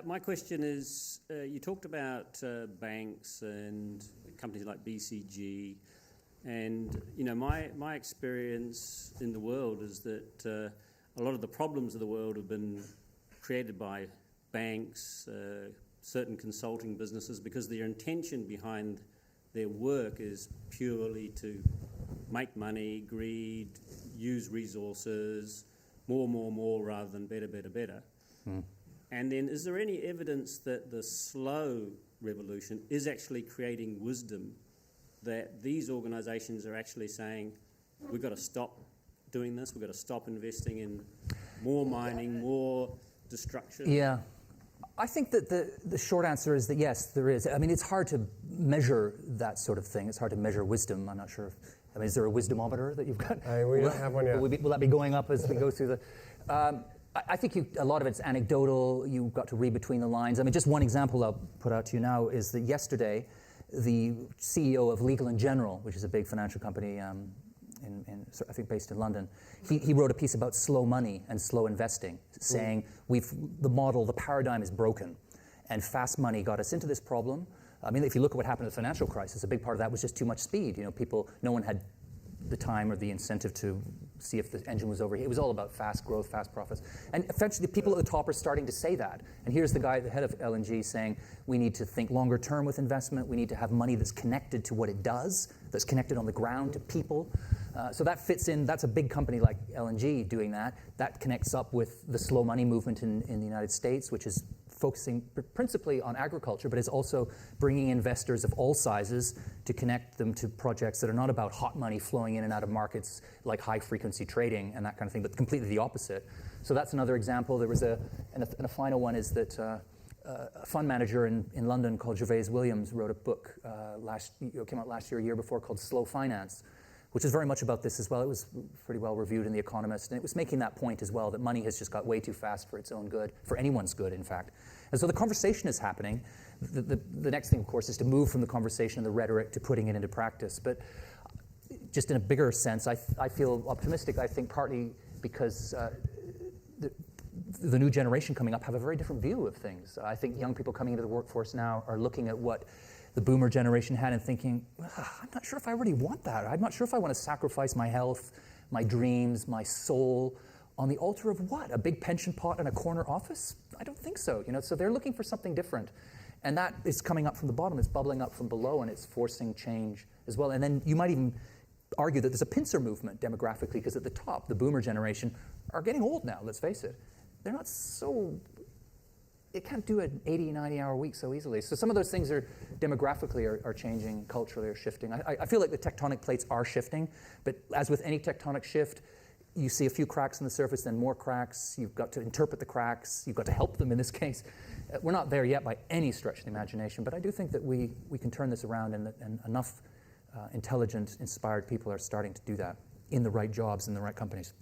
my question is, you talked about banks and companies like BCG, and my experience in the world is that a lot of the problems of the world have been created by banks, certain consulting businesses, because their intention behind their work is purely to make money, greed, use resources, more, rather than better. And then is there any evidence that the slow revolution is actually creating wisdom, that these organizations are actually saying, we've got to stop doing this, we've got to stop investing in more mining, more destruction? Yeah. I think that the short answer is that yes, there is. I mean, it's hard to measure that sort of thing. It's hard to measure wisdom. I'm not sure is there a wisdomometer that you've got? We don't have one yet. Will that be going up as we go through the... I think a lot of it's anecdotal. You've got to read between the lines. I mean, just one example I'll put out to you now is that yesterday, the CEO of Legal & General, which is a big financial company, I think based in London, he wrote a piece about slow money and slow investing, saying the paradigm is broken, and fast money got us into this problem. I mean, if you look at what happened in the financial crisis, a big part of that was just too much speed. No one had the time or the incentive to see if the engine was overheating. It was all about fast growth, fast profits. And eventually, people at the top are starting to say that. And here's the guy, the head of L&G, saying we need to think longer term with investment. We need to have money that's connected to what it does, that's connected on the ground to people. So that fits in. That's a big company like L&G doing that. That connects up with the slow money movement in the United States, which is focusing principally on agriculture, but is also bringing investors of all sizes to connect them to projects that are not about hot money flowing in and out of markets like high-frequency trading and that kind of thing, but completely the opposite. So that's another example. There was and a final one is that a fund manager in London called Gervais Williams wrote a book came out last year, a year before, called Slow Finance, which is very much about this as well. It was pretty well reviewed in The Economist, and it was making that point as well, that money has just got way too fast for its own good, for anyone's good, in fact. And so the conversation is happening. The next thing, of course, is to move from the conversation and the rhetoric to putting it into practice. But just in a bigger sense, I feel optimistic, I think, partly because the new generation coming up have a very different view of things. I think young people coming into the workforce now are looking at what the boomer generation had and thinking, I'm not sure if I really want that. I'm not sure if I want to sacrifice my health, my dreams, my soul on the altar of what? A big pension pot and a corner office? I don't think so. So they're looking for something different. And that is coming up from the bottom. It's bubbling up from below, and it's forcing change as well. And then you might even argue that there's a pincer movement demographically, because at the top, the boomer generation are getting old now, let's face it. They're not so... It can't do an 80, 90-hour week so easily. So some of those things are demographically are changing, culturally are shifting. I feel like the tectonic plates are shifting, but as with any tectonic shift, you see a few cracks in the surface, then more cracks. You've got to interpret the cracks. You've got to help them in this case. We're not there yet by any stretch of the imagination, but I do think that we can turn this around, and enough intelligent, inspired people are starting to do that in the right jobs, in the right companies.